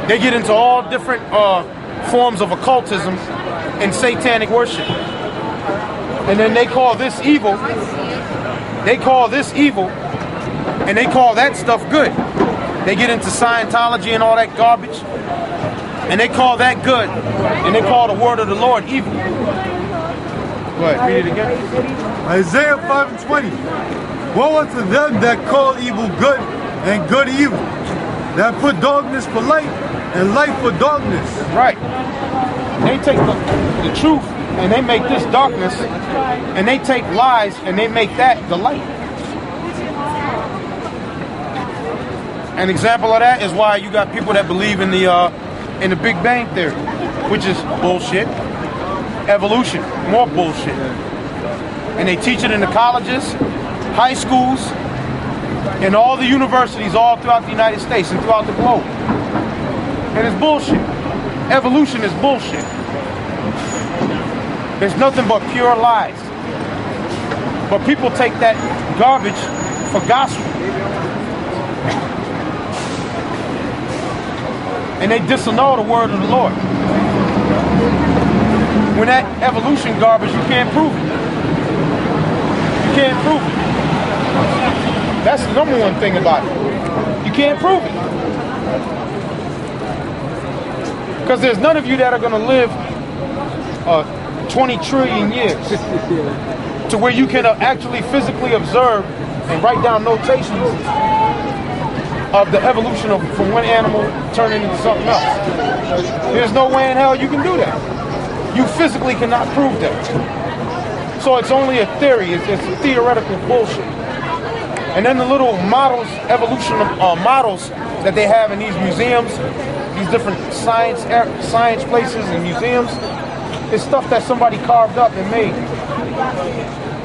They get into all different forms of occultism and satanic worship. And then they call this evil. They call this evil. And they call that stuff good. They get into Scientology and all that garbage. And they call that good. And they call the word of the Lord evil. Go ahead, read it again. Isaiah 5:20. Woe unto them that call evil good and good evil, that put darkness for light and light for darkness. Right. They take the truth and they make this darkness, and they take lies and they make that the light. An example of that is why you got people that believe in the Big Bang Theory, which is bullshit. Evolution, more bullshit. And they teach it in the colleges, high schools, and all the universities all throughout the United States and throughout the globe. And it's bullshit. Evolution is bullshit. There's nothing but pure lies. But people take that garbage for gospel. And they disannul the word of the Lord. When that evolution garbage, you can't prove it. You can't prove it. That's the number one thing about it. You can't prove it. Because there's none of you that are going to live 20 trillion years to where you can actually physically observe and write down notations of the evolution of from one animal turning into something else. There's no way in hell you can do that. You physically cannot prove that. So it's only a theory. It's theoretical bullshit. And then the little models, evolution models that they have in these museums, these different science places and museums, it's stuff that somebody carved up and made.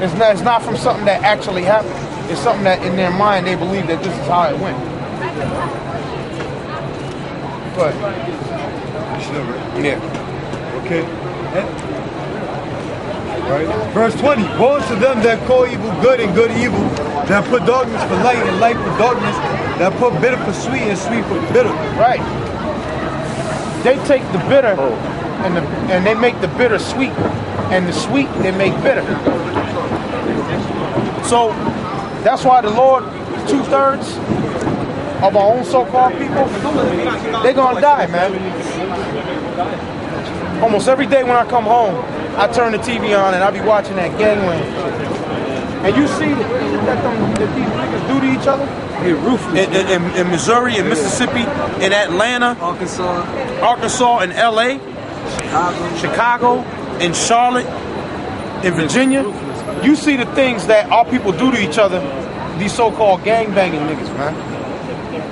It's not from something that actually happened. It's something that in their mind they believe that this is how it went. But yeah. Okay. Right. Verse 20. Woe to them that call evil good and good evil, that put darkness for light and light for darkness, that put bitter for sweet and sweet for bitter. Right. They take the bitter and they make the bitter sweet, and the sweet they make bitter. So that's why the Lord, 2/3 of our own so-called people, they're gonna die, man. Almost every day when I come home, I turn the TV on and I be watching that gangland. And you see that these niggas do to each other? They're ruthless. In Missouri, in Mississippi, in Atlanta, Arkansas, in LA, Chicago, in Charlotte, in Virginia. You see the things that our people do to each other, these so-called gang-banging niggas, man.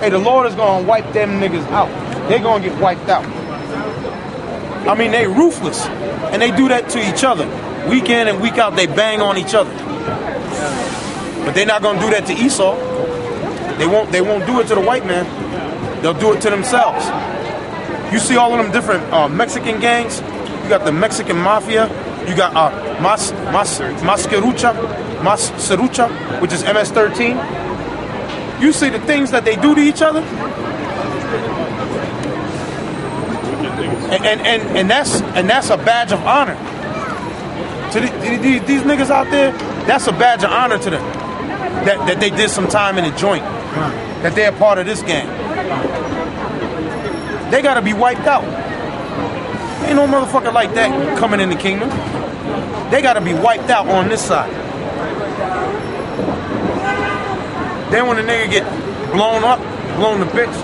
Hey, the Lord is gonna wipe them niggas out. They're gonna get wiped out. I mean, they ruthless, and they do that to each other. Week in and week out, they bang on each other. But they're not gonna do that to Esau. They won't do it to the white man. They'll do it to themselves. You see all of them different Mexican gangs. You got the Mexican Mafia. You got Masquerucha, which is MS-13. You see the things that they do to each other. And that's a badge of honor to these niggas out there. That's a badge of honor to them that they did some time in the joint, that they're part of this gang. They gotta be wiped out. Ain't no motherfucker like that coming in the kingdom. They gotta be wiped out on this side. Then when the nigga get blown to bits,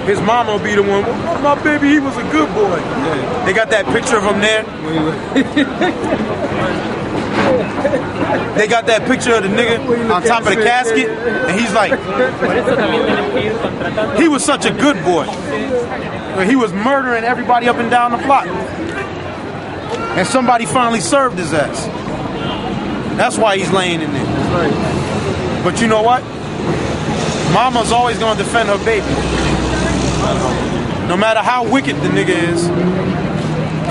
his mama will be the one, oh, my baby, he was a good boy. Yeah. They got that picture of him there. They got that picture of the nigga on top of the casket, and he's like, he was such a good boy. He was murdering everybody up and down the block. And somebody finally served his ass. That's why he's laying in there. But you know what? Mama's always gonna defend her baby. No matter how wicked the nigga is,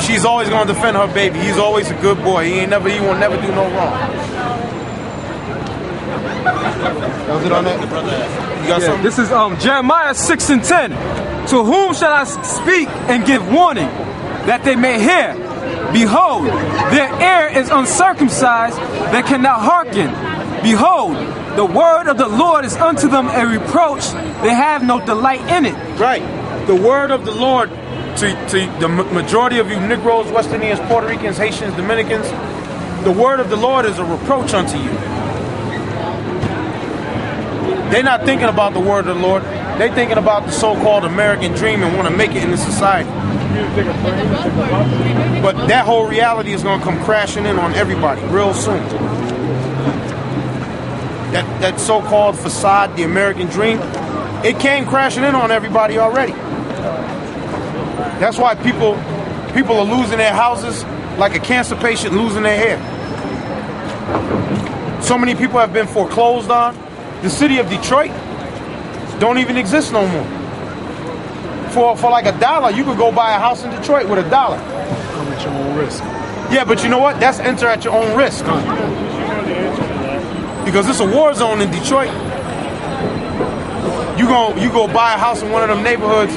she's always gonna defend her baby. He's always a good boy. He will never do no wrong. That was it on that? You got something? This is Jeremiah 6:10. To whom shall I speak and give warning, that they may hear? Behold, their ear is uncircumcised, they cannot hearken. Behold, the word of the Lord is unto them a reproach, they have no delight in it. Right. The word of the Lord to the majority of you Negroes, West Indians, Puerto Ricans, Haitians, Dominicans, the word of the Lord is a reproach unto you. They're not thinking about the word of the Lord. They're thinking about the so-called American dream and want to make it in the society. But that whole reality is going to come crashing in on everybody real soon. That so-called facade, the American dream, it came crashing in on everybody already. That's why people are losing their houses like a cancer patient losing their hair. So many people have been foreclosed on. The city of Detroit don't even exist no more. For like $1, you could go buy a house in Detroit with $1. Come at your own risk. Yeah, but you know what? That's enter at your own risk. Because it's a war zone in Detroit. You go buy a house in one of them neighborhoods.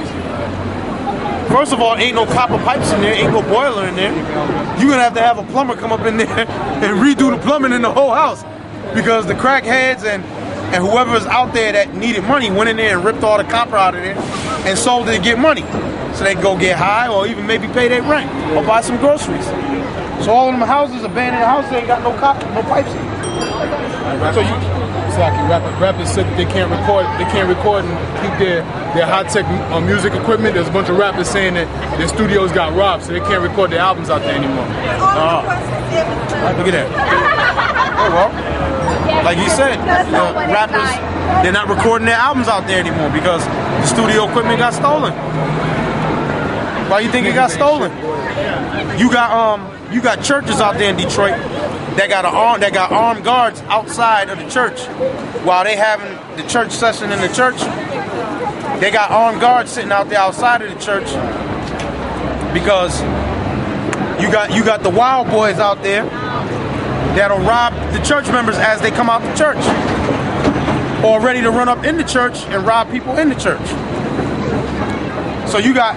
First of all, ain't no copper pipes in there, ain't no boiler in there. You're gonna have a plumber come up in there and redo the plumbing in the whole house. Because the crackheads and whoever's out there that needed money went in there and ripped all the copper out of there and sold it to get money. So they can go get high or even maybe pay their rent or buy some groceries. So all of them houses, abandoned houses, ain't got no copper, no pipes in. So Rappers said that they can't record and keep their high-tech music equipment. There's a bunch of rappers saying that their studios got robbed, so they can't record their albums out there anymore. Look at that. Oh well. Like you said, rappers, they're not recording their albums out there anymore because the studio equipment got stolen. Why you think it got stolen? You got churches out there in Detroit that got armed guards outside of the church while they having the church session in the church. They got armed guards sitting out there outside of the church because you got the wild boys out there that'll rob the church members as they come out the church, or ready to run up in the church and rob people in the church. So you got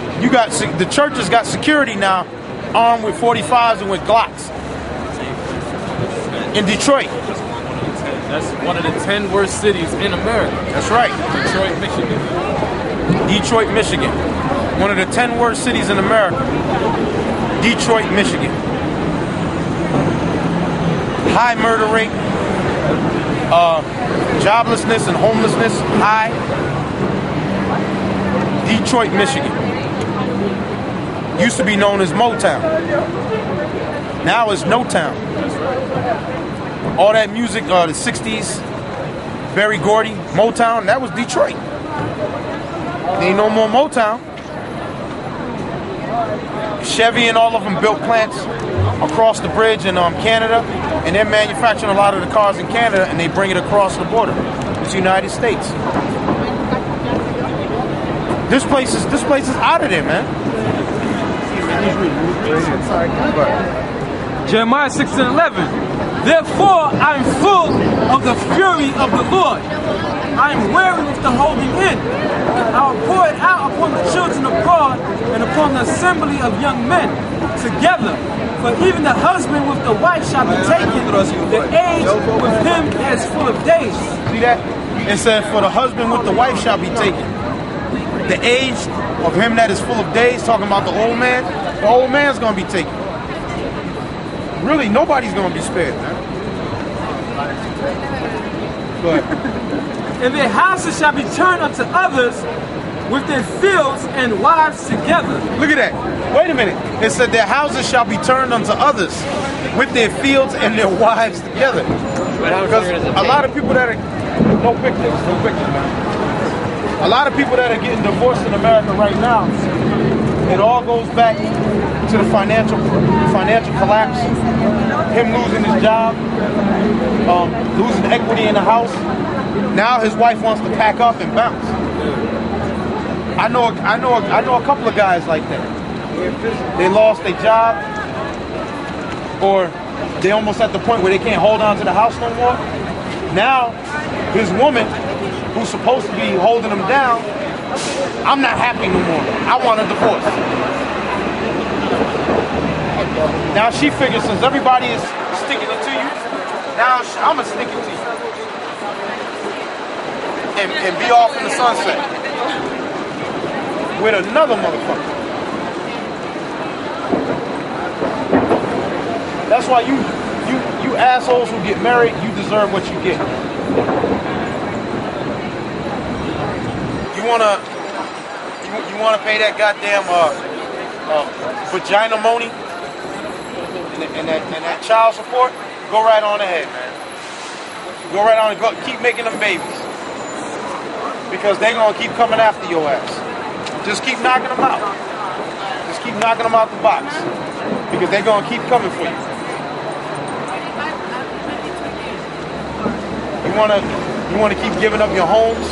the churches got security now, armed with 45s and with Glocks in Detroit. That's one of the 10 worst cities in America. That's right. Detroit, Michigan. Detroit, Michigan. One of the 10 worst cities in America. Detroit, Michigan. High murder rate, joblessness and homelessness, high. Detroit, Michigan. Used to be known as Motown. Now it's No Town. All that music, the 60s, Berry Gordy, Motown, that was Detroit. There ain't no more Motown. Chevy and all of them built plants across the bridge in Canada, and they're manufacturing a lot of the cars in Canada, and they bring it across the border. It's the United States. This place is out of there, man. Jeremiah 6:11. Therefore I am full of the fury of the Lord. I am weary with the holding in. I will pour it out upon the children of God and upon the assembly of young men together. For even the husband with the wife shall be taken. The age with him is full of days. See that? It said, for the husband with the wife shall be taken. The age of him that is full of days, talking about the old man is going to be taken. Really, nobody's going to be spared, man. Go ahead. And their houses shall be turned unto others with their fields and wives together. Look at that. Wait a minute. It said their houses shall be turned unto others with their fields and their wives together. Because a lot of people that are... No pictures, man. A lot of people that are getting divorced in America right now, it all goes back to the financial collapse, him losing his job, losing equity in the house. Now his wife wants to pack up and bounce. I know a couple of guys like that. They lost their job, or they almost at the point where they can't hold on to the house no more. Now his woman, who's supposed to be holding him down, I'm not happy no more. I want a divorce. Now she figures since everybody is sticking it to you, now I'm going to stick it to you. And be off in the sunset with another motherfucker. That's why you assholes who get married, you deserve what you get. You wanna pay that goddamn vagina money and that child support? Go right on ahead, man. Go right on and go keep making them babies. Because they're gonna keep coming after your ass. Just keep knocking them out. Just keep knocking them out the box. Because they're gonna keep coming for you. You wanna keep giving up your homes.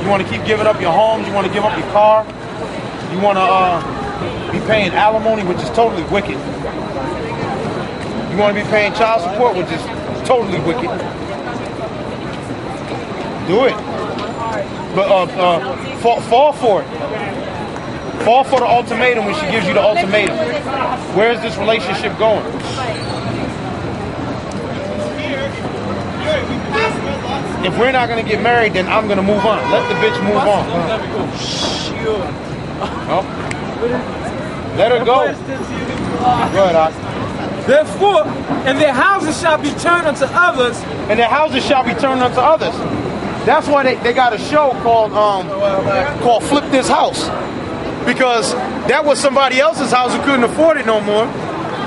You wanna keep giving up your homes. You wanna give up your car. You wanna be paying alimony, which is totally wicked. You wanna be paying child support, which is totally wicked. Do it. But fall for it. Fall for the ultimatum when she gives you the ultimatum. Where is this relationship going? If we're not going to get married, then I'm going to move on. Let the bitch move on. Oh. Let her go. Go ahead, Ox. Therefore, and their houses shall be turned unto others. And their houses shall be turned unto others. That's why they got a show called Flip This House. Because that was somebody else's house who couldn't afford it no more.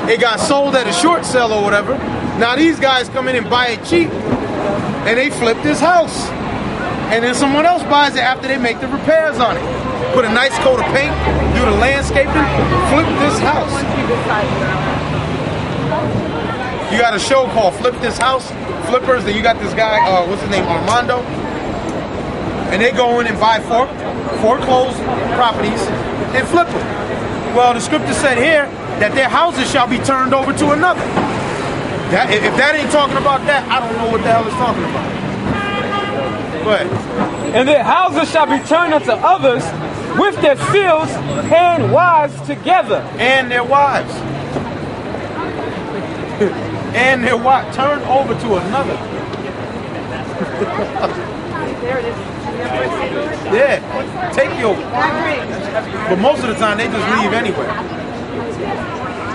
It got sold at a short sale or whatever. Now these guys come in and buy it cheap. And they flip this house. And then someone else buys it after they make the repairs on it. Put a nice coat of paint, do the landscaping, flip this house. You got a show called Flip This House, Flippers, then you got this guy, what's his name, Armando. And they go in and buy foreclosed properties and flip them. Well, the scripture said here that their houses shall be turned over to another. If that ain't talking about that, I don't know what the hell it's talking about. Go ahead. And their houses shall be turned unto others with their fields and wives together. And their wives. And their wives. Turned over to another. Yeah. Take your... But most of the time, they just leave anyway.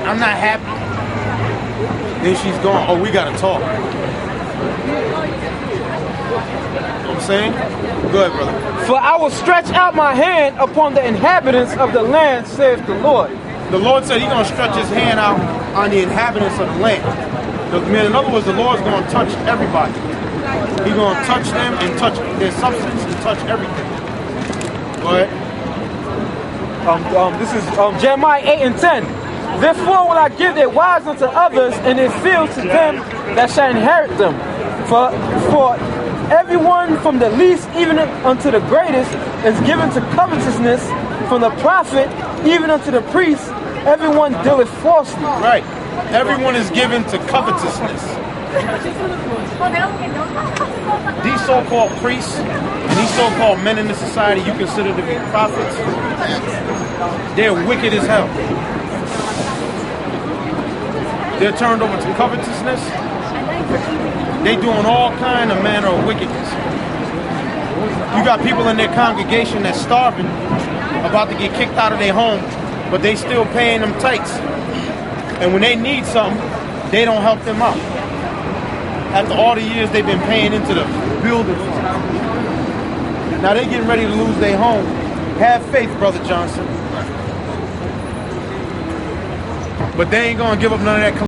I'm not happy. Then she's gone. Oh, we gotta talk. You know what I'm saying? Go ahead, brother. For I will stretch out my hand upon the inhabitants of the land, saith the Lord. The Lord said he's gonna stretch his hand out on the inhabitants of the land. In other words, the Lord's gonna touch everybody. He's gonna touch them and touch their substance and touch everything. Go ahead. This is Jeremiah 8 and 10. Therefore will I give their wives unto others, and their fields to them that shall inherit them. For everyone from the least even unto the greatest is given to covetousness, from the prophet even unto the priest, everyone dealeth falsely. Right. Everyone is given to covetousness. These so-called priests and these so-called men in the society you consider to be prophets, they're wicked as hell. They're turned over to covetousness. They doing all kind of manner of wickedness. You got people in their congregation that's starving, about to get kicked out of their home, but they still paying them tights. And when they need something, they don't help them out. After all the years they've been paying into the building fund. Now they getting ready to lose their home. Have faith, Brother Johnson. But they ain't gonna give up none of that